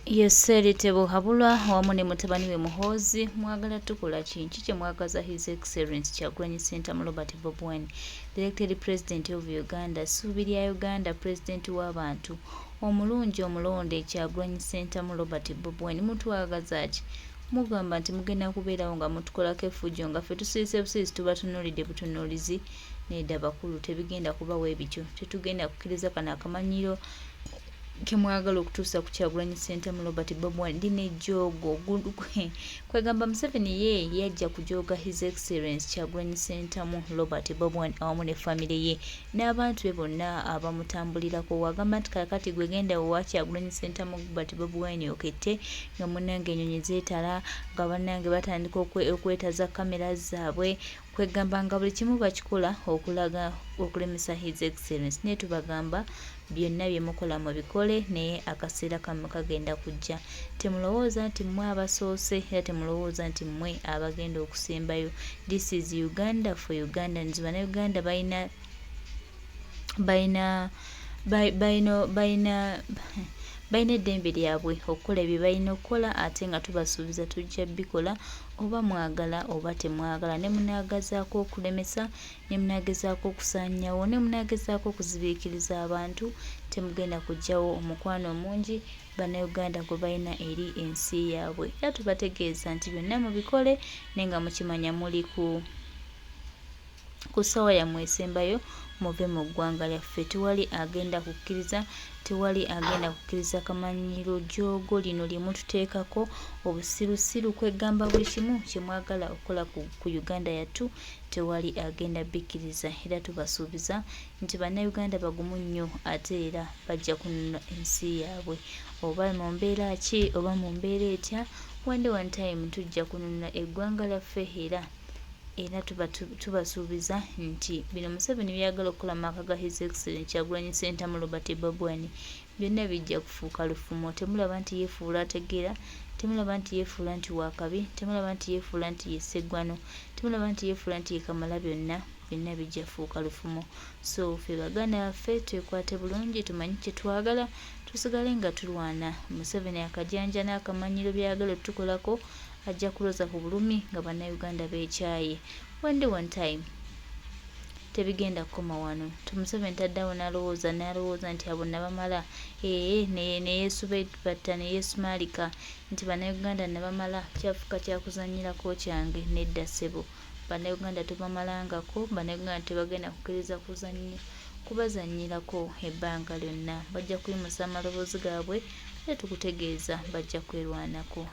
Yeseretebo habulwa wamu ne mutabani we Muhoozi mwagala tukola kinki kye mwagaza His Excellency Kyagulanyi Ssentamu Robert Bobi, the elected President of Uganda, Ssuubi lya Uganda, President w'abantu omulungi omulonde Kyagulanyi Ssentamu Robert Bobi, mutwagaza ki? Mugamba nti mugenda kubeerawo nga mutukolako effujjo nga ffe tusirise busiisi tubatunuulidde butunuulizi nedda bakulu tebigenda kubawo ebityo tetugenda kukkiriza kano akamanyiro kemwagala okutuusa ku Kyagulanyi Ssentamu Robert Bobi ndina ejjoogo kwegamba Museveni ye yajja kujooga His Excellency Kyagulanyi Ssentamu Robert Bobi awamu ne famire ye n'abantu be bonna abamutambulirako wagamba nti kakati gwe genda wa Kyagulanyi Ssentamu Robert Bobi okette nga munnange ennyonyi zeetala nga bannange batandika okwetaza kamera zaabwe kwegamba nga buli kimu bakikola okulaga okulemesa His Excellency naye tubagamba byonna bye mukola mu bikole naye akaseera kammwe kagenda kujja. Temulowooza nti mmwe abasoose era temulowooza nti mmwe abagenda okusembayo. This is Uganda for Ugandans. Bannayuganda balina eddembe lyabwe okukola bye balina okukola ate nga tubasuubiza tujja bikola oba mwagala oba temwagala. Ne munagezaako okulemesa ne munagezaako okusaanyawo ne munagezaako okuzibiikiriza abantu temugenda kugyawo omukwano omungi bannayuganda gwe balina eri ensi yaabwe. Era tubategeeza nti byonna mubikole naye nga mukimanya muli ku ssaawa yammwe esembayo muve mu ggwanga lyaffe. Tewali agenda kukkiriza kamanyiro joogo lino lye mututeekako obusirusiru kwegamba buli kimu kye mwagala okukola ku Uganda yattu tewali agenda bikkiriza. Era tubasuubiza nti bannayuganda bagumu nnyo ate era bajja kununula ensi yaabwe oba mu mbeera ki oba mu mbeera etya one time tujja kununula eggwanga lyaffe era tubasuubiza nti bino Museveni byagala okukola mu maka ga His Excellency Kyagulanyi Ssentamu Robert Bobi byonna bijja kufuuka lufumo. Temulaba nti yeefuula ategeera, temulaba nti yeefuula nti wakabi, temulaba nti yeefuula nti yeseggwano, temulaba nti yeefuula nti yekamala byonna bijja kufuuka lufumo. So ffe baganda baffe twekwate bulungi tumanyi kye twagala tusigale nga tulwana. Museveni akajanja n'akamanyiro byagala otukolako ajja kuloza ku bulumi nga bannayuganda beekyaye. One time tebigenda kukoma wano. Museveni taddawo n'alowooza nti abo nabamala neyeesuba batta neyeesumaalika nti bannayuganda nabamala kyafuuka kyakuzanyirako kyange. Nedda ssebo, bannayuganda tubamalangako, bannayuganda tebagenda kukkiriza kubazanyirako ebbanga lyonna. Bajja kuyimusa amaloboozi gaabwe era tukutegeeza bajja kwerwanako.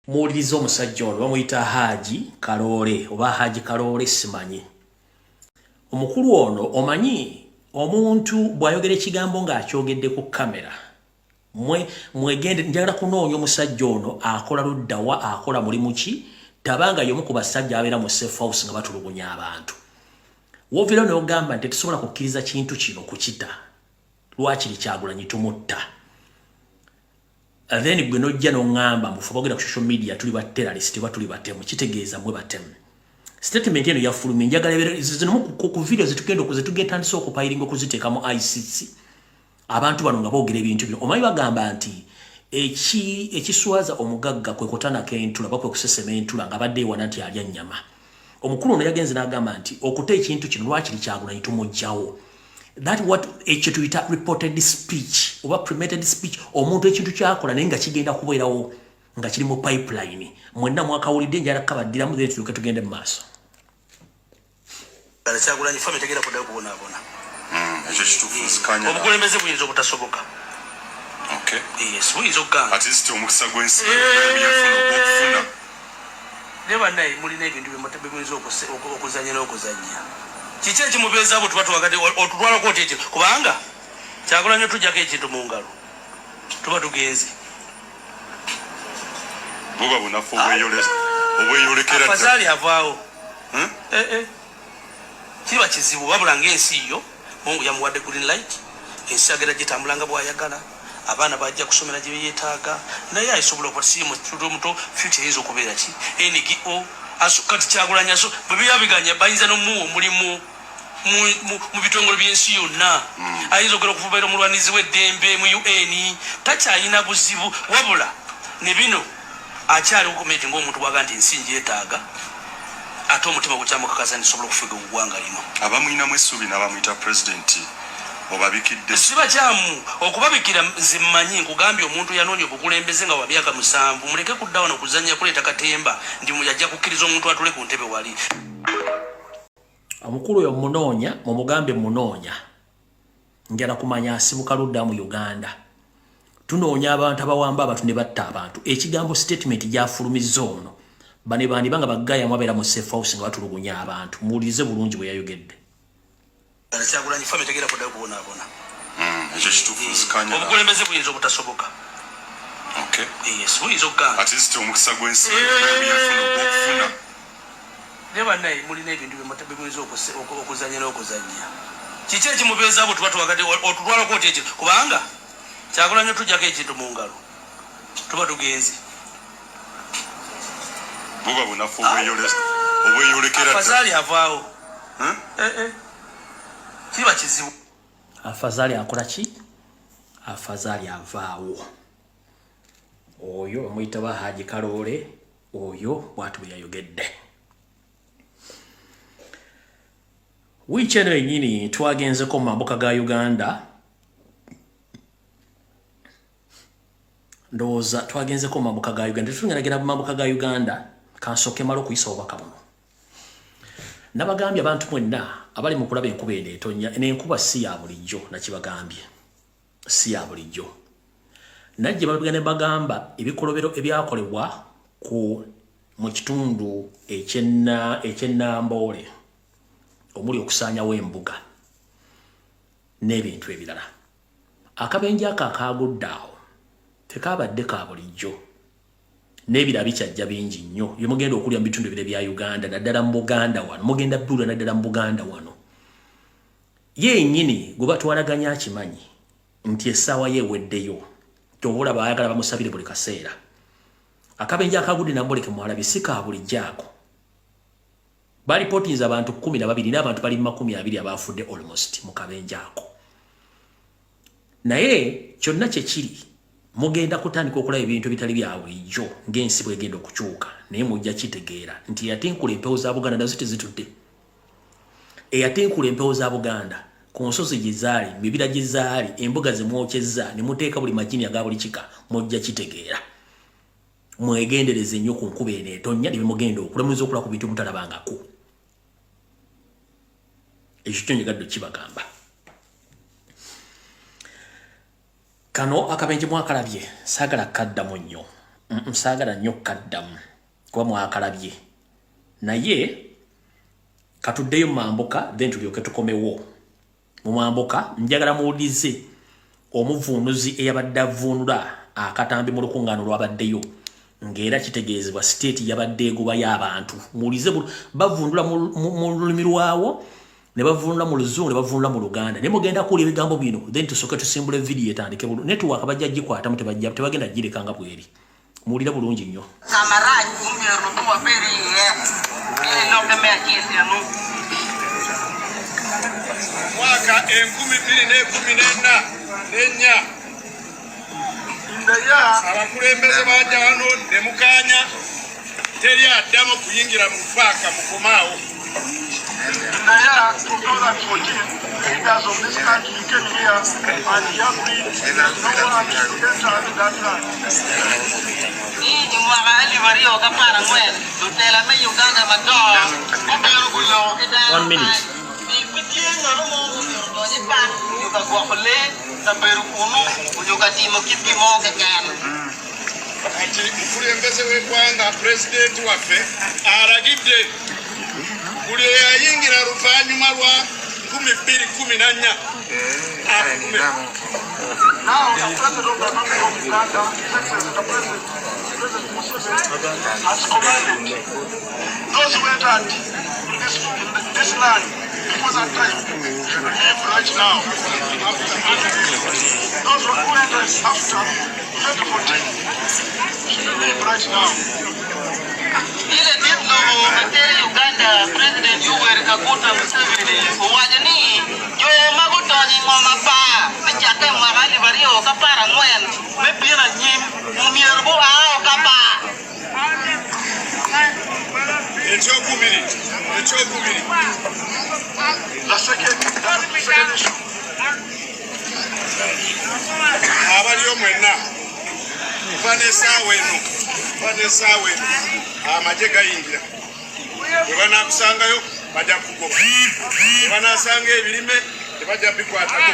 Muwuliriza omusajja ono bamuyita Haji Kaloole oba Haji Kaloole simanyi. Omukulu ono omanyi omuntu bw'ayogera ekigambo ng'akyogedde ku kamera. Mwegende njagala kunoonya omusajja ono akola luddawa akola mulimu ki tabanga y'omu ku basajja abeera mu safe house nga batulugunya abantu. Woovera n'ogamba nti tetusobola kukkiriza kintu kino kukita. Lwakiri Kyagulanyi tumutta. Then gwe nojja n'ongamba mufu bagenda ku social media tuli ba terrorist oba tuli batemu kitegeeza mwe batemu. Statement eno yafulumye njagala zino ku video zetugenda okupayiringa okuziteeka mu ICC. Abantu bano nga boogera ebintu bino. Omanyi bagamba nti ekiswaza omugagga kwe kutana k'entula bakwe kusesema entula nga badde ewana nti alya nnyama. Omukulu ono yagenze n'agamba nti okuta ekintu kino lwakiri Kyagulanyi tumugjawo. That what ekyo tuyita reported speech oba premeditated speech omuntu ekintu kyakola naye nga kigenda kubeerawo nga kiri mu pipeline. Mwenna mwakawulidde njala kabaddiramu then tuke tugende mu maaso. Kyagulanyi family tegera kuddayo kubonaabona. Ekyo kituufu sikanya. Obukulembeze buyinza obutasoboka. Okay. Yes, buyinza okugamba. At least omukisa gw'ensi byefuna okufuna. Ne bannaye mulina ebintu bye muyinza okuzanya n'okuzanya. Kiki ekimubeeza abo tuba tuwakati otutwalako oti ekyo kubanga Kyagulanyi otujjako ekintu mu ngalo tuba tugenze. Buba bunafu obweyolekera afazali avaawo. kiba kizibu wabula ng'ensi yo Mungu yamuwadde green light ensi agenda gitambulanga bw'ayagala abaana bajja kusomera gye beetaaga naye ayisobola okusiimu muto future yinza okubeera ki NGO kati Kyagulanyi bwe byabiganya bayinza n'omuwa omulimu mu bitongole by'ensi yonna ayinza okugera okuvubaira omulwanizi w'eddembe mu UN takyalina buzibu wabula ne bino akyali okumeti ng'omuntu bwaga nti ensi njeetaaga ate omutima gukyamukakasa ntisobola okufuga oggwanga lino abamwinamu essuubi n'abamuyita pulezidenti obabikidde siba kyamu okubabikira nze mmanyi nkugambye omuntu yanoonya obukulembeze nga wa myaka 7 muleke kudda wano kuzannya kuleeta katemba ndi yajja kukkiriza omuntu atule ku ntebe wali omukulu oyo munoonya mumugambe munoonya njala kumanya asibuka ludda mu Uganda tunoonya abantu abawamba abantu ne batta abantu ekigambo statement gyafulumizza ono bane bandi banga bagaya mwabeera mu safe house nga batulugunya abantu mulize bulungi bwe yayogedde Kyagulanyi family tegera kudda kubonaabona ekyo kituufu nzikanya obukulembeze buyinza obutasoboka yes buyinza okugamba at least omukisa gw'ensi yafuna ogw'okufuna ne bannaye mulina ebintu bemuyinza okuzanya n'okuzanya kiki ekimubeeza abo tuba tuwakati otutwalako oti ekyo kubanga Kyagulanyi tujjako ekintu mu ngalo tuba tugenze buba bunafu obweyolekera afazali avaawo kiba kizibu afazali akola ki afazali avaawo oyo omuyita ba Haji Kaloole oyo bwatu bwe yayogedde wiiki eno yennyini twagenzeko mu mambuka ga Uganda ndowooza twagenzeko mu mambuka ga Uganda tetungeragera mu mambuka ga Uganda kansooke mala okuyisa obubaka buno nabagambye abantu mwenna abali mu kulaba enkuba eno etonnya n'enkuba si ya bulijjo nakibagambye si ya bulijjo najje babigane bagamba ebikolobero ebyakolebwa mu kitundu eky'Ennamboole omuli okusaanyawo embuga n'ebintu ebirala akabenje ako akagudde awo tekabadde ka bulijjo n'ebirala bikyajja bingi nnyo bye mugenda okulya mu bitundu ebire bya Uganda naddala mu Buganda wano mugenda bbulwa naddala mu Buganda wano yennyini gwe batwalaganya akimanyi nti essaawa ye eweddeyo tobola baayagala bamusabire buli kaseera akabenje akagudde namboleke mwalabye si ka bulijjo ako balipootinza abantu 12 n'abantu bali 20 abaafudde almost mu kabenje ako naye kyonna kye kiri mugenda kutandika okulaba ebintu bitali bya bulijjo ng'ensi bwegenda okukyuka naye mujja kitegeera nti eyatinkula empewo za Buganda nazo tezitudde eyatinkula empewo za Buganda ku nsozi gye zaali mibira gye zaali embuga ze mwokyezza ne muteeka buli majini aga buli kika mujja kitegeera mwegendereze nnyo ku nkuba eno etonnya ne bimugenda okulamuza okulaba ku bintu mutalabangako ekyo kyo njegadde kibagamba kano akabenje mwakalabye saagala kaddamu nnyo saagala nnyo kaddamu kuba mwakalabye naye katuddeyo mu mambuka then tulyoke tukomewo mu mambuka njagala muwulize omuvuunuzi eyabadde avvuunula akatambi mu lukuŋŋaano lwabaddeyo ng'era kitegeezebwa siteeti yabadde egobayo abantu muwulize bavuunula mu lulimi lwawo ne bavuunula mu Luzungu ne bavuunula mu Luganda ne mugenda kuwulira ebigambo bino then tusooke tusimbule vidiyo etandike bulu network bajja gikwatamu tebagenda girekanga bweri muwulira bulungi nnyo mwaka 2014 abakulembeze bajja wano ne mukanya teri addamu kuyingira mu paaka mukomaawo leaders of this country came here and he agreed that no one should enter that land. One minute. Mukulembeze w'eggwanga pulezidenti waffe alagidde buli eyayingira luvannyuma lwa 2014 Now, the president of the Republic of Uganda, His Excellency, the President Museveni, has commanded those who entered this land was that time. You live right now. Those who enter after 2014 should live right now. Ile tendo materi Uganda President Yoweri Kaguta Museveni wajani yo magotoni ngoma pa chate magali bario kapara ngwen me pina nyim mumierbo ao kapa Ekyokubiri la second issue abaliyo mwenna vanesaawe amagye gayingira bwe banaakusangayo bajja kugoba bwe banaasanga ebirime tebajja bikwatako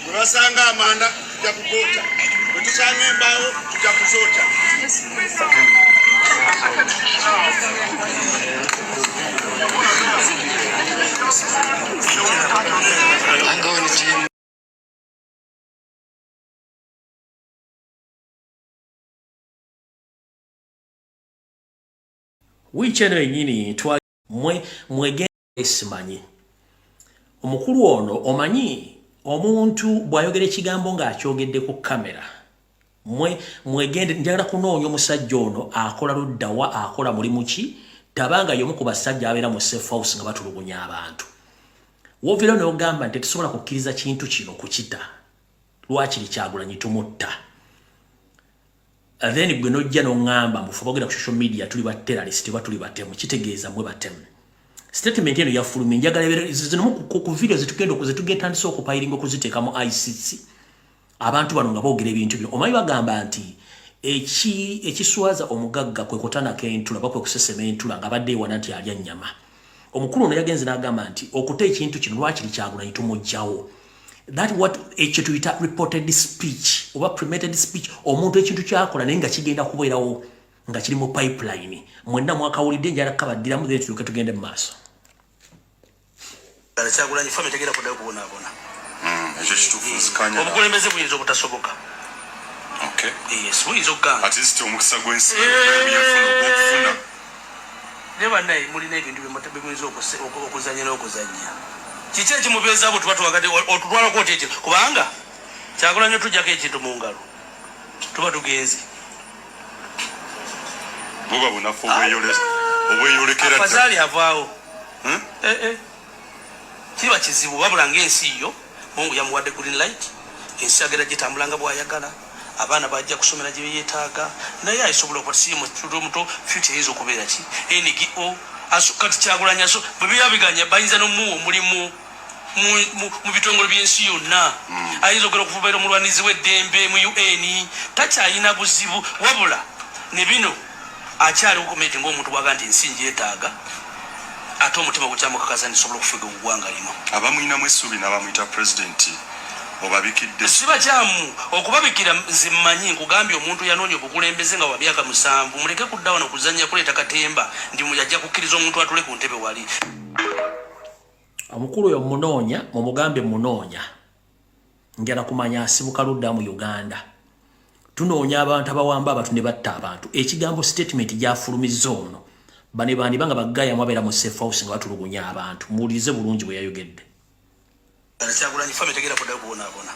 bwe basanga amanda tujja kugoota bwe tusanga embaawo tujja kuzoota Wicheno yenyini mwegende esimanyi. Omukulu ono omanyi omuntu bwayogera ekigambo ng'akyogedde ku kamera. Mwegende njagala kunoonya omusajja ono akola luddawa akola mulimu ki tabanga y'omu ku basajja abeera mu safe house nga batulugunya abantu. Wovera n'ogamba nti tusobola kukkiriza kintu kino kukita. Lwakiri Kyagulanyi tumutta. Then gwe nojja n'ongamba mufubogera ku social media tuli ba terrorist tuli batemu kitegeeza mwe batemu. Statement eno yafulumye njagala zino ku video zetugenda okupayiringa okuziteeka mu ICC. Abantu bano nga boogera ebintu bino. Omanyi bagamba nti ekiswaza omugagga kwe kotana k'entula bakwe kusesema entula nga badde ewana nti alya nnyama. Omukulu ono yagenze n'agamba nti okuta ekintu kino lwakiri Kyagulanyi tumugjawo. That what ekyo tuyita reported speech oba premeditated speech omuntu ekintu kyakola naye nga kigenda kubeerawo nga kiri mu pipeline mwenna mwakawulidde njala kabaddiramu then tuke tugende mu maaso. Kyagulanyi fami tegera kuddayo kubonaabona. Ekyo kituufu nzikanya. Obukulembeze buyinza obutasoboka. Okay. Yes, buyinza okugamba. At least omukisa gw'ensi yafuna okufuna. Ne bannaye mulina ebintu bimuyinza okuzannya n'okuzannya. Kiki ekimubeeza abo tuba tuwakati otutwalako oti ekyo kubanga Kyagulanyi tujjako ekintu mu ngalo tuba tugenze. Buba bunafu obweyolekera dda. Afazali avaawo. Kiba kizibu wabula ng'ensi yo Mungu yamuwadde green light ensi agenda gitambulanga bw'ayagala abaana bajja kusomera gye beetaaga naye ayisobola okuba mu kitundu omuto future eyinza okubeera ki NGO kati Kyagulanyi bwe byabiganya bayinza n'omuwa omulimu mu bitongole by'ensi yonna ayinza okugenda okufubaira omulwanizi w'eddembe mu UN takyalina buzibu wabula ne bino akyali okumeti ng'omuntu bwaga nti ensi njeetaaga ate omutima gukyamukakaza nti sobola okufuga oggwanga lino. Abamuyinamu essuubi n'abamuyita pulezidenti obabikidde. Siba kyamu okubabikira nze mmanyi nkugambye omuntu yanoonya obukulembeze nga wa myaka 7 muleke kudda wano kuzannya kuleeta katemba ndi muyajja kukkiriza omuntu atule ku ntebe wali. Omukulu oyo munoonya mumugambe munoonya njala kumanya asibuka ludda mu Uganda. Tunoonya abantu abawamba abantu ne batta abantu. Ekigambo statement gyafulumizza ono bane bandi banga bagaya mwabeera mu safe house nga batulugunya abantu. Muwulirize bulungi bwe yayogedde. Kyagulanyi fami tegera kuddayo kubonaabona.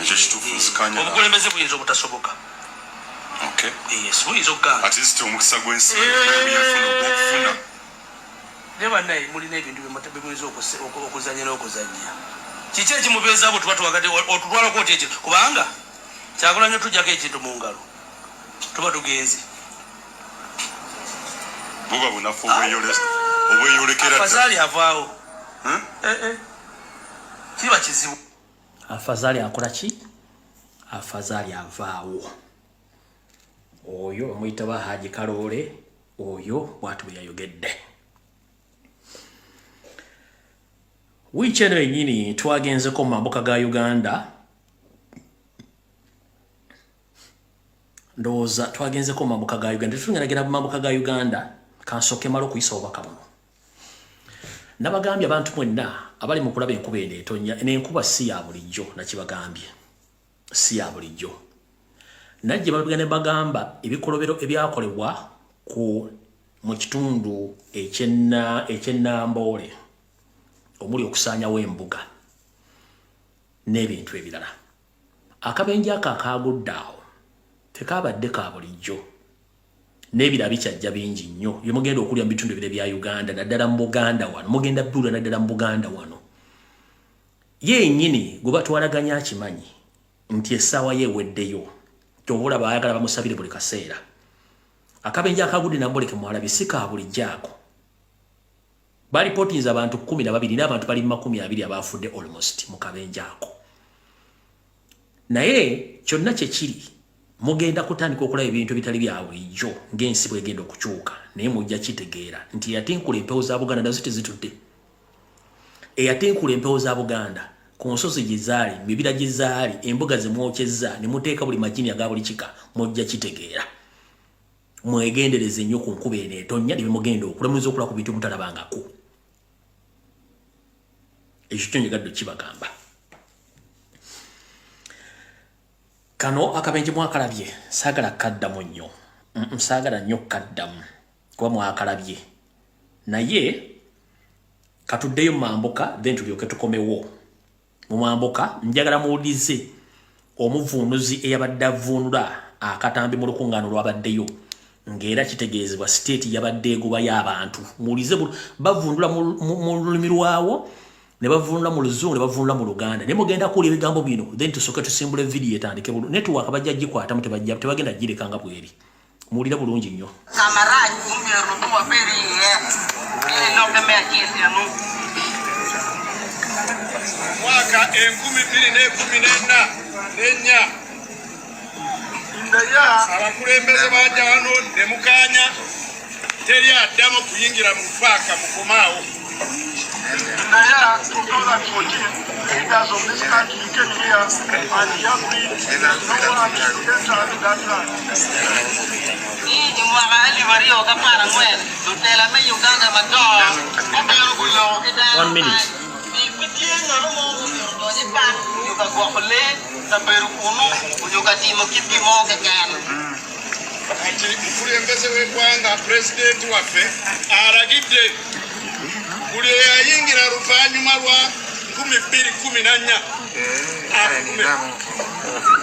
Ekyo kituufu nzikanya. Obukulembeze buyinza obutasoboka. Okay. Yes, buyinza okugamba. At least omukisa gw'ensi yafuna okufuna. Ne bannaye mulina ebintu bimuyinza okuzannya n'okuzannya. Kiki ekimubeeza abo tuba tuwakati otutwalako oti ekyo kubanga Kyagulanyi tujjako ekintu mu ngalo tuba tugenze. Buba bunafu obweyolekera dda. Afazali avaawo. Kiba kizibu. Afazali akola ki? Afazali avaawo. Oyo omuyita ba Haji Kaloole oyo bwatu bwe yayogedde. Wiiki eno yennyini twagenzeko mu mambuka ga Uganda. Ndowooza twagenzeko mu mambuka ga Uganda. Tutungeragera mu mambuka ga Uganda kansooke mala okuyisa obubaka buno. Nabagambye abantu mwenna abali mu kulaba enkuba eno etonnya n'enkuba si ya bulijjo nakibagambye. Si ya bulijjo. Najje balugane bagamba ebikolobero ebyakolebwa mu kitundu eky'Ennamboole omuli okusaanyawo embuga n'ebintu ebirala. Akabenje ako akagudde awo tekabadde ka bulijjo n'ebirala bikyajja bingi nnyo bye mugenda okulya mu bitundu ebire bya Uganda naddala mu Buganda wano mugenda bbulwa naddala mu Buganda wano. Yennyini gwe batwalaganya akimanyi nti essaawa ye eweddeyo tobula baayagala bamusabire buli kaseera. Akabenje akagudde namboleke mwalabi si ka bulijjo ako. Balipotinza abantu 12 n'abantu bali 20 abafudde almost mu kabenje ako. Naye kyonna kye kiri mugenda kutandika okulaba ebintu bitali bya bulijjo ng'ensi bw'egenda okukyuka naye mujja kitegeera nti eyatinkula empewo za Buganda nazo tezitudde. Eyatinkula empewo za Buganda ku nsozi gye zaali, mibira gye zaali, embuga ze mwokyezza ne muteeka buli majini aga buli kika mujja kitegeera. Mwegendereze nnyo ku nkuba eno etonnya ne mugenda okulamuza okulaba ku bintu mutalabangako. Ekyo kyo njegadde kibagamba. Kano akabenje mwakalabye saagala kaddamu nnyo. Saagala nnyo kaddamu kuba mwakalabye. Naye katuddeyo mambuka then tulyoke tukomewo. Mu mambuka njagala muwulize omuvuunuzi eyabadde avvuunula akatambi mu lukuŋŋaano lwabaddeyo ng'era kitegeezebwa state yabadde egoba y'abantu. Muwulize bavvuunula mu lulimi lwawo ne bavvuunula mu Luzungu ne bavvuunula mu Luganda. Ne mugenda kuwulira ebigambo bino then tusooke tusimbule vidiyo etandike bulungi. Netiwaaka bajja gikwatamu tebagenda girekanga bweri. Muwulira bulungi nnyo. Mwaka 2014 abakulembeze bajja wano ne mukanya teri addamu kuyingira mu paaka mukomaawo. Leaders of this country came here and he agreed no one should enter that land. One minute. Ati mukulembeze w'eggwanga pulezidenti waffe alagidde buli eyayingira luvannyuma lwa 2014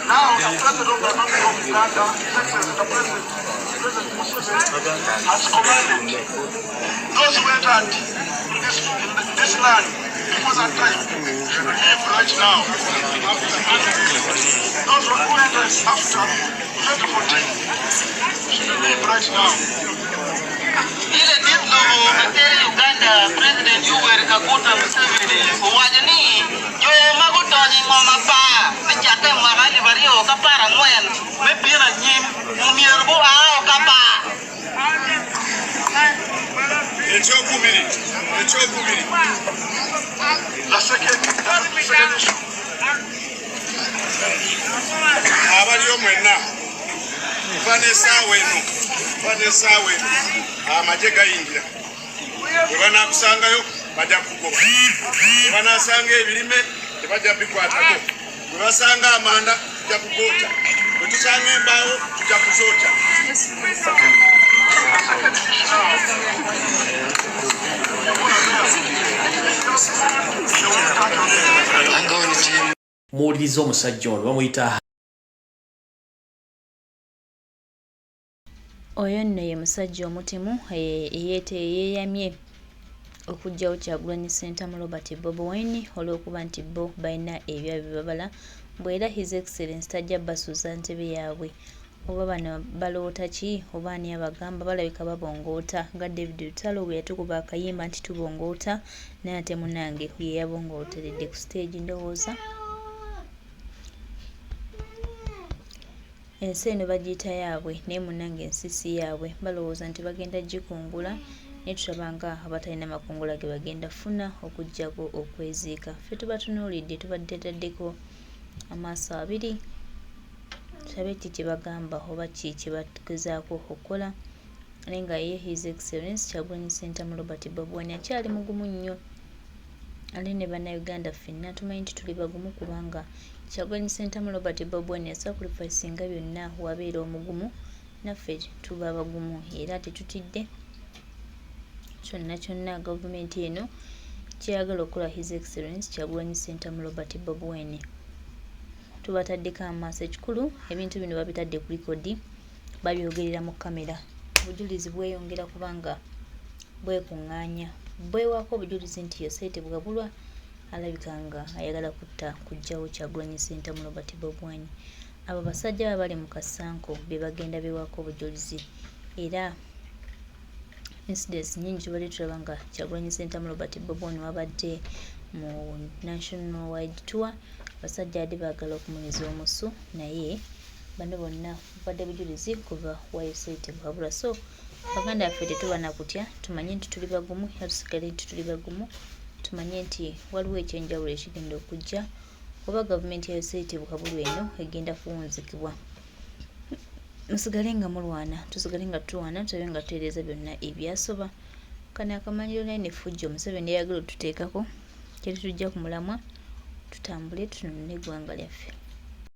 Now, the president of the Republic of Uganda, President Museveni, has commanded those who entered this land before that time to leave right now. Those who entered after 2014 should leave right now. Ile tendo materi Uganda President Museveni wajani yo magotoni ngoma pa chate mwagali bario kapara ngwen mepira nyim mumierbo ao kapa ekyokubiri The second issue. abaliyo mwenna vanesaawe eno amagye gayingira bwe banaakusangayo bajja kugoba bwe banaasanga ebirime tebajja bikwatako bwe basanga amanda tujja kugoota bwe tusanga embaawo tujja kuzoota. Muwuliriza omusajja ono bamuyita oyo nno ye musajja omutimu yeeyamye okugyawo Kyagulanyi Ssentamu Robert Bobi Wine olw'okuba nti bo balina ebya bibabala bw'era His Excellency tajja basuuza ntebe yaabwe. Oba bano baloota ki oba ani abagamba balabika babongoota nga David Lutalo bwe yatukuba akayimba nti tubongoota naye ate munange ye yabongooteredde ku stage ndowooza. Ensi eno bagiyita yaabwe naye munange ensi si yaabwe balowooza nti bagenda gikungula naye tutabanga abatalina makungula ge bagenda funa okuggyako okweziika. Ffe tuba tunuulidde tubadde taddeko amaaso abiri tulabe ki kye bagamba oba ki kye bagezaako okukola naye nga ye His Excellency Kyagulanyi Ssentamu Robert Bobi Wine akyali mugumu nnyo ate ne bannayuganda ffenna tumanyi nti tuli bagumu kubanga Kyagulanyi Ssentamu Robert Bobi Wine yasacrificinga byonna wabeera omugumu naffe tuba bagumu era tetutidde kyonna gavumenti eno kyayagala okukola His Excellency Kyagulanyi Ssentamu Robert Bobi. Tubataddeko amaaso ekikulu ebintu bino babitadde ku likodi babyogerera mu kamera. Obujulizi bweyongera kubanga bwekuŋŋaanya bwewako obujulizi nti ye Sente Bugabulwa alabika nga ayagala kujjawo Kyagulanyi Ssentamu Robert Bobi. Abo basajja baba bali mu kasanko be bagenda bewako obujulizi era incidents nyingi tubadde tulaba nga Kyagulanyi Ssentamu Robert Bobi wabadde mu national wide tour. Basajja adi baagala okumunyuza omusu naye bano bonna badde bujulizi kuva wa Sente Bugabulwa. So baganda baffe tetuba na kutya, tumanye nti tuli bagumu era tusigale nti tuli bagumu. Tumanye nti waliwo ekyenjawulo ekigenda okujja oba gavumenti ya Sente Bugabulwa eno egenda kuwunzikibwa. Musigale nga mulwana, tusigale nga tulwana, tulabe nga tutereeza byonna ebyasoba. Kano akamanyiiro line Efugyo Museveni yayagala otuteekako kyali tujja ku mulamwa tutambule tununule eggwanga lyaffe.